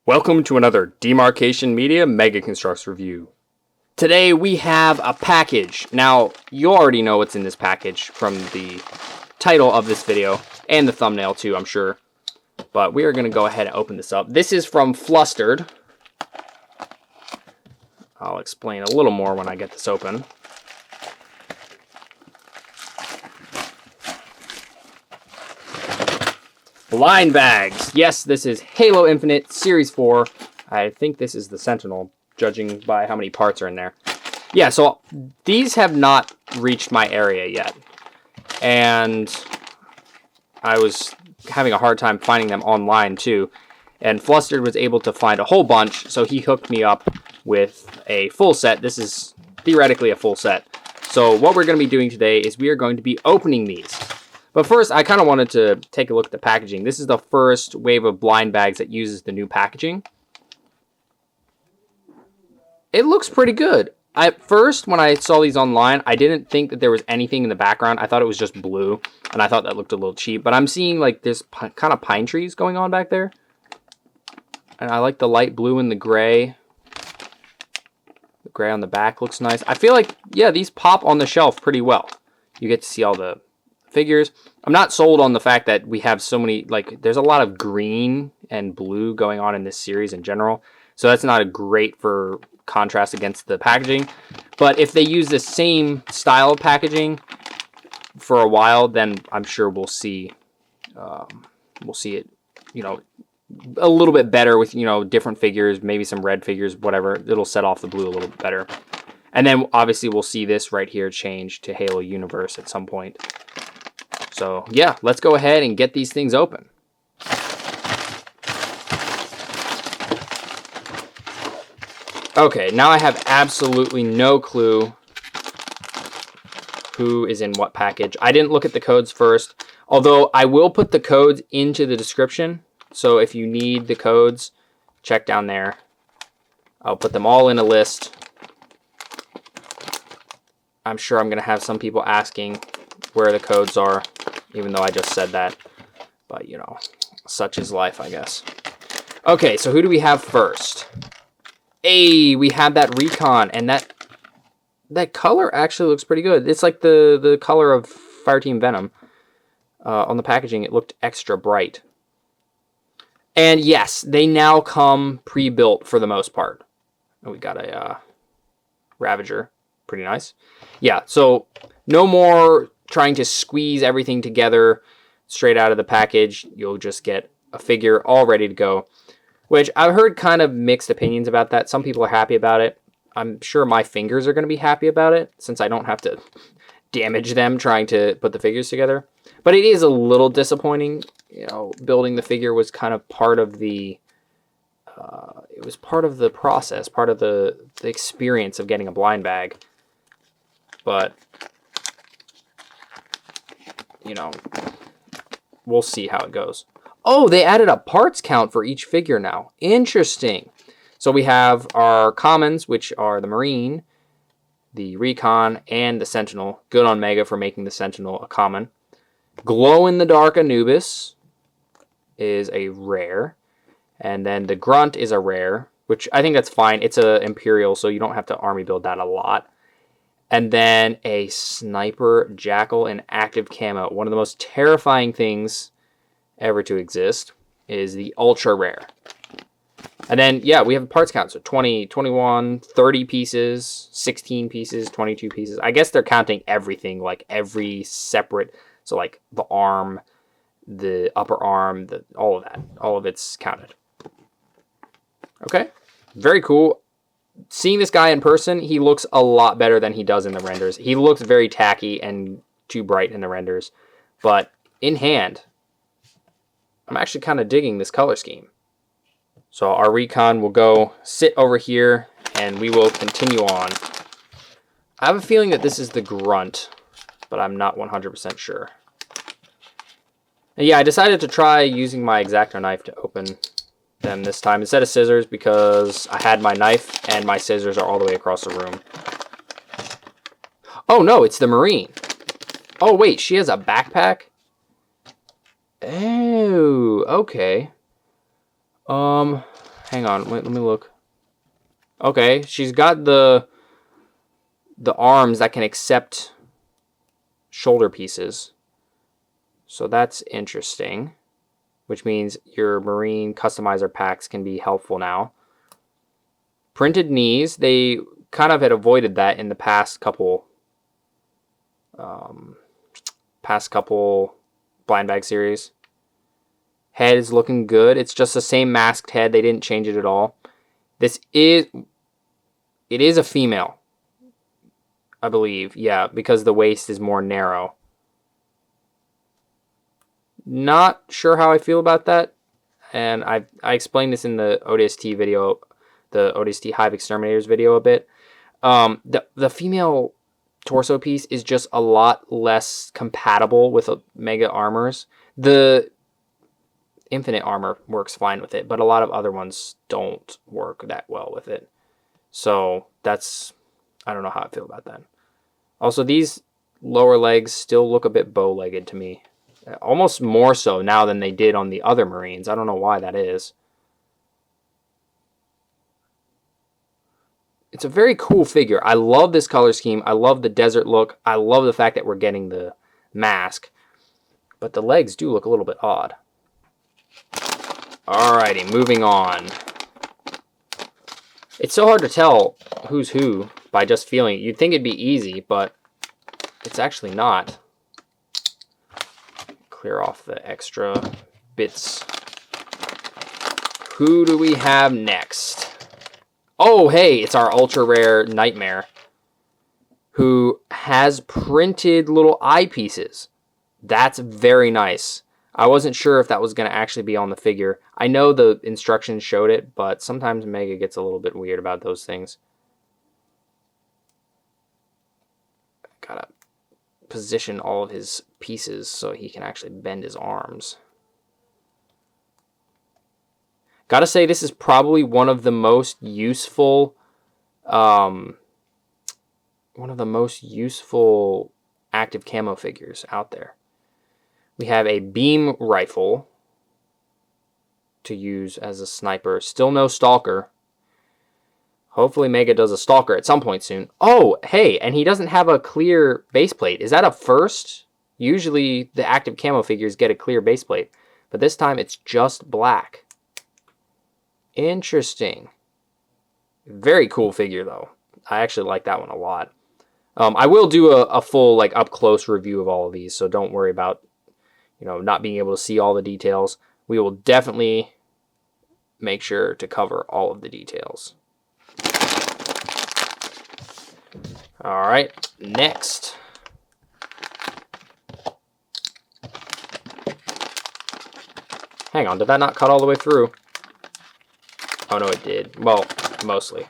Welcome to another Demarcation Media Mega Construx review. Today we have a package. Now, you already know what's in this package from the title of this video, and the thumbnail too, I'm sure. But we are going to go ahead and open this up. This is from Flustered. I'll explain a little more when I get this open. Blind bags. Yes, this is Halo Infinite Series 4. I think this is the Sentinel, judging by how many parts are in there. Yeah, so these have not reached my area yet. And I was having a hard time finding them online too. And Flustered was able to find a whole bunch, so he hooked me up with a full set. This is theoretically a full set. So what we're going to be doing today is we are going to be opening these. But first, I kind of wanted to take a look at the packaging. This is the first wave of blind bags that uses the new packaging. It looks pretty good. At first, when I saw these online, I didn't think that there was anything in the background. I thought it was just blue, and I thought that looked a little cheap. But I'm seeing like this kind of pine trees going on back there. And I like the light blue and the gray. The gray on the back looks nice. I feel like, yeah, these pop on the shelf pretty well. You get to see all the figures. I'm not sold on the fact that we have so many, like, there's a lot of green and blue going on in this series in general. So that's not a great for contrast against the packaging. But if they use the same style of packaging for a while, then I'm sure we'll see it, you know, a little bit better with, you know, different figures, maybe some red figures, whatever. It'll set off the blue a little bit better. And then obviously we'll see this right here change to Halo Universe at some point. So yeah, let's go ahead and get these things open. Okay, now I have absolutely no clue who is in what package. I didn't look at the codes first, although I will put the codes into the description. So if you need the codes, check down there. I'll put them all in a list. I'm sure I'm going to have some people asking where the codes are, even though I just said that. But, you know, such is life, I guess. Okay, so who do we have first? Hey, we have that Recon, and that color actually looks pretty good. It's like the color of Fireteam Venom. On the packaging, it looked extra bright. And yes, they now come pre-built for the most part. We got a Ravager. Pretty nice. Yeah, so no more trying to squeeze everything together straight out of the package. You'll just get a figure all ready to go, which I've heard kind of mixed opinions about that. Some people are happy about it. I'm sure my fingers are going to be happy about it since I don't have to damage them trying to put the figures together. But it is a little disappointing. You know, building the figure was kind of part of the it was part of the process, part of the experience of getting a blind bag. But, you know, we'll see how it goes. Oh, they added a parts count for each figure now. Interesting. So we have our commons, which are the Marine, the Recon, and the Sentinel. Good on Mega for making the Sentinel a common. Glow-in-the-dark Anubis is a rare. And then the Grunt is a rare, which I think that's fine. It's a Imperial, so you don't have to army build that a lot. And then a Sniper Jackal in active camo. One of the most terrifying things ever to exist is the ultra rare. And then, yeah, we have a parts count. So 20, 21, 30 pieces, 16 pieces, 22 pieces. I guess they're counting everything, like every separate. So like the arm, the upper arm, all of that. All of it's counted. Okay, very cool. Seeing this guy in person, he looks a lot better than he does in the renders. He looks very tacky and too bright in the renders. But in hand, I'm actually kind of digging this color scheme. So our Recon will go sit over here, and we will continue on. I have a feeling that this is the Grunt, but I'm not 100% sure. And yeah, I decided to try using my X-Acto knife to open them this time instead of scissors because I had my knife and my scissors are all the way across the room. Oh no, it's the Marine. Oh wait, she has a backpack? Oh, okay. hang on, wait, let me look. Okay, she's got the arms that can accept shoulder pieces. So that's interesting, which means your Marine customizer packs can be helpful now. Printed knees, they kind of had avoided that in the past couple blind bag series. Head is looking good. It's just the same masked head. They didn't change it at all. It is a female, I believe. Yeah, because the waist is more narrow. Not sure how I feel about that. And I explained this in the ODST video, the ODST Hive Exterminators video a bit. The female torso piece is just a lot less compatible with Mega armors. The Infinite armor works fine with it, but a lot of other ones don't work that well with it. So that's, I don't know how I feel about that. Also, these lower legs still look a bit bow-legged to me. Almost more so now than they did on the other Marines. I don't know why that is. It's a very cool figure. I love this color scheme. I love the desert look. I love the fact that we're getting the mask. But the legs do look a little bit odd. Alrighty, moving on. It's so hard to tell who's who by just feeling it. You'd think it'd be easy, but it's actually not. Clear off the extra bits. Who do we have next? Oh, hey, it's our ultra rare Nightmare, who has printed little eyepieces. That's very nice. I wasn't sure if that was going to actually be on the figure. I know the instructions showed it, but sometimes Mega gets a little bit weird about those things. Gotta position all of his pieces so he can actually bend his arms. Gotta say, this is probably one of the most useful active camo figures out there. We have a beam rifle to use as a sniper. Still no stalker. Hopefully Mega does a stalker at some point soon. Oh, hey, and he doesn't have a clear base plate. Is that a first? Usually the active camo figures get a clear base plate, but this time it's just black. Interesting. Very cool figure, though. I actually like that one a lot. I will do a full up close review of all of these, so don't worry about not being able to see all the details. We will definitely make sure to cover all of the details. All right, next. Hang on, did that not cut all the way through? Oh, no, it did. Well, mostly.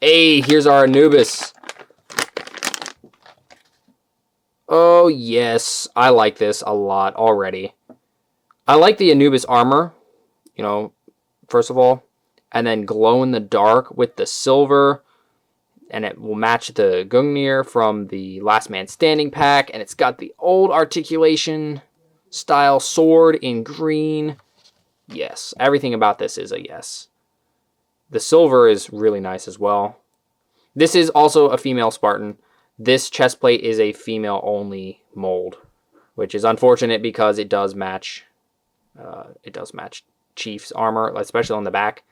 Hey, here's our Anubis. Oh, yes. I like this a lot already. I like the Anubis armor, first of all. And then glow in the dark with the silver. And it will match the Gungnir from the Last Man Standing pack. And it's got the old articulation style sword in green. Yes, everything about this is a yes. The silver is really nice as well. This is also a female Spartan. This chest plate is a female-only mold, which is unfortunate because it does match. Chief's armor, especially on the back.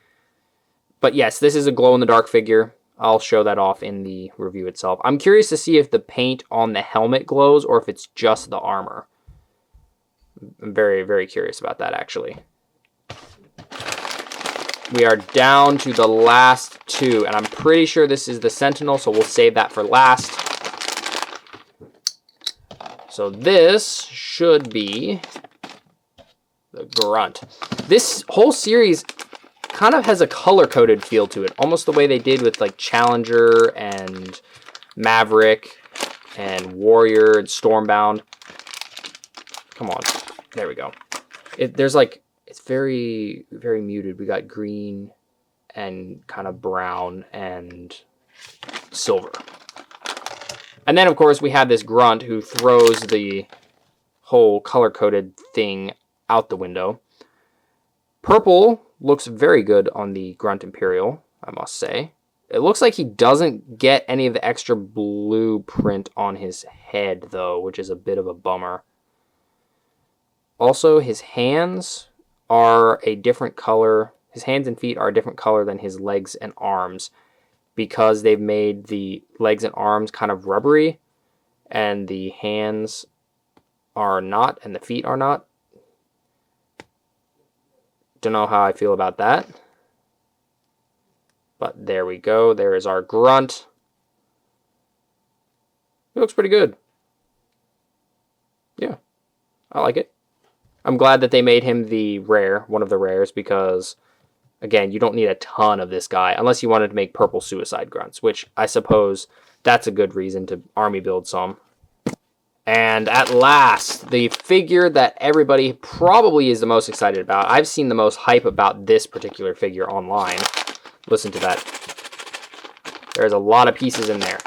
But yes, this is a glow-in-the-dark figure. I'll show that off in the review itself. I'm curious to see if the paint on the helmet glows or if it's just the armor. I'm very, very curious about that, actually. We are down to the last two, and I'm pretty sure this is the Sentinel, so we'll save that for last. So this should be the Grunt. This whole series kind of has a color-coded feel to it, almost the way they did with Challenger and Maverick and Warrior and Stormbound. Come on, there we go. It's very, very muted. We got green and kind of brown and silver. And then, of course, we have this Grunt who throws the whole color-coded thing out the window. Purple looks very good on the Grunt Imperial, I must say. It looks like he doesn't get any of the extra blue print on his head, though, which is a bit of a bummer. Also, his hands are a different color. His hands and feet are a different color than his legs and arms because they've made the legs and arms kind of rubbery, and the hands are not, and the feet are not. Don't know how I feel about that. But there we go. There is our Grunt. It looks pretty good. Yeah, I like it. I'm glad that they made him the rare, one of the rares, because, again, you don't need a ton of this guy unless you wanted to make purple suicide grunts, which I suppose that's a good reason to army build some. And at last, the figure that everybody probably is the most excited about. I've seen the most hype about this particular figure online. Listen to that. There's a lot of pieces in there.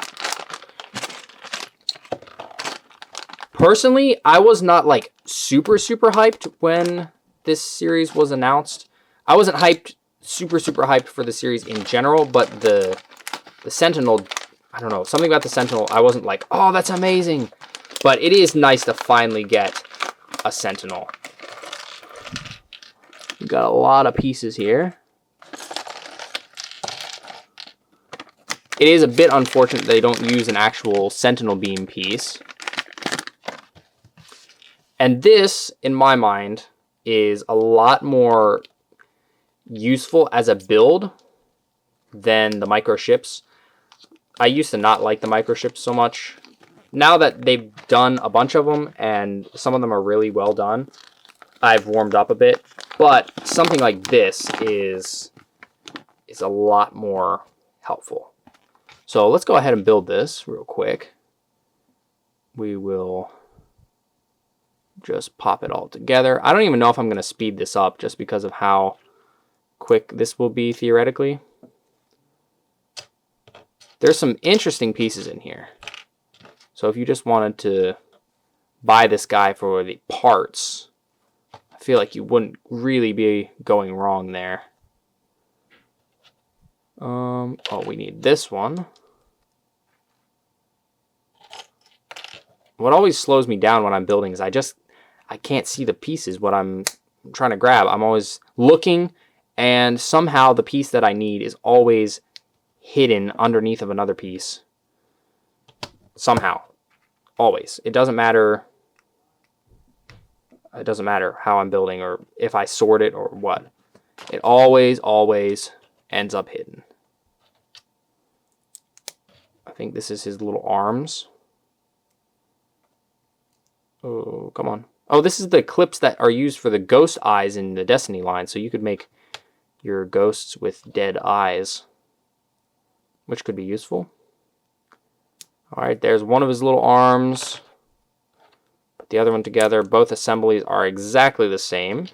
Personally, I was not like super hyped when this series was announced. I wasn't super hyped for the series in general, but the Sentinel, I don't know, something about the Sentinel, I wasn't like, oh, that's amazing. But it is nice to finally get a Sentinel. We've got a lot of pieces here. It is a bit unfortunate they don't use an actual Sentinel beam piece. And this, in my mind, is a lot more useful as a build than the microships. I used to not like the microships so much. Now that they've done a bunch of them, and some of them are really well done, I've warmed up a bit. But something like this is a lot more helpful. So let's go ahead and build this real quick. We will just pop it all together. I don't even know if I'm going to speed this up just because of how quick this will be theoretically. There's some interesting pieces in here. So if you just wanted to buy this guy for the parts, I feel like you wouldn't really be going wrong there. Oh, we need this one. What always slows me down when I'm building is I can't see the pieces, what I'm trying to grab. I'm always looking, and somehow the piece that I need is always hidden underneath of another piece. Somehow. Always. It doesn't matter. It doesn't matter how I'm building or if I sort it or what. It always ends up hidden. I think this is his little arms. Oh, come on. Oh, this is the clips that are used for the ghost eyes in the Destiny line, so you could make your ghosts with dead eyes, which could be useful. Alright, there's one of his little arms. Put the other one together. Both assemblies are exactly the same.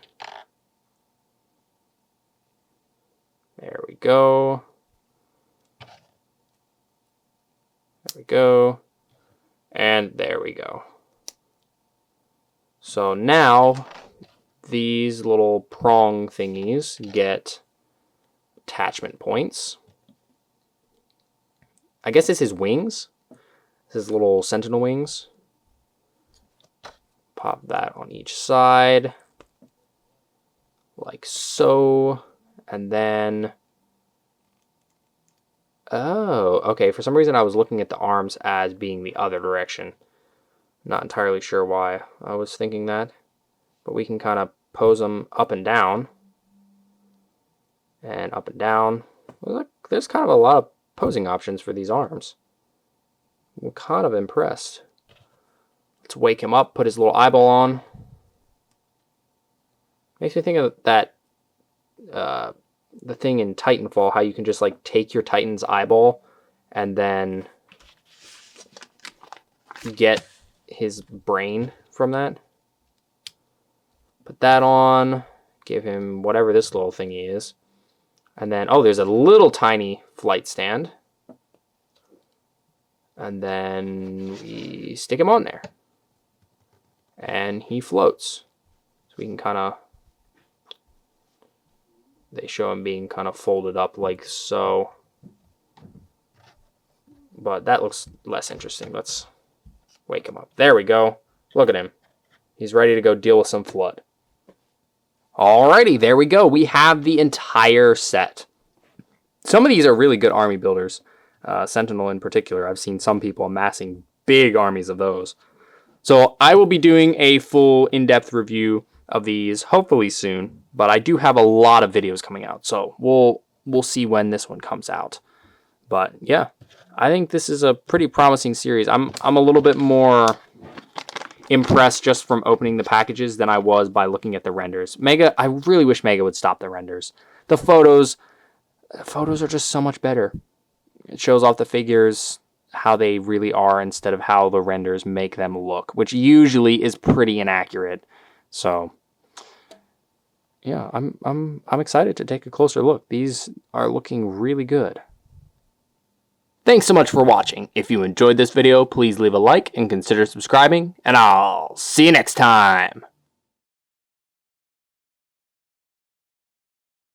There we go. There we go. And there we go. So now these little prong thingies get attachment points. I guess this is wings. This is little Sentinel wings. Pop that on each side. Like so. And then... oh, okay. For some reason I was looking at the arms as being the other direction. Not entirely sure why I was thinking that. But we can kind of pose them up and down. And up and down. Look, there's kind of a lot of posing options for these arms. I'm kind of impressed. Let's wake him up, put his little eyeball on. Makes me think of that, the thing in Titanfall, how you can just like take your Titan's eyeball and then get his brain from that. Put that on, give him whatever this little thingy is. And then, oh, there's a little tiny flight stand. And then we stick him on there. And he floats. So we can kind of They show him being kind of folded up like so. But that looks less interesting. Let's wake him up. There we go. Look at him. He's ready to go deal with some flood. Alrighty, there we go. We have the entire set. Some of these are really good army builders. Sentinel in particular. I've seen some people amassing big armies of those. So I will be doing a full in-depth review of these hopefully soon. But I do have a lot of videos coming out. So we'll see when this one comes out. But yeah, I think this is a pretty promising series. I'm a little bit more impressed just from opening the packages than I was by looking at the renders. Mega, I really wish Mega would stop the renders. The photos are just so much better. It shows off the figures how they really are instead of how the renders make them look, which usually is pretty inaccurate. So yeah, I'm excited to take a closer look. These are looking really good. Thanks so much for watching. If you enjoyed this video, please leave a like and consider subscribing, and I'll see you next time.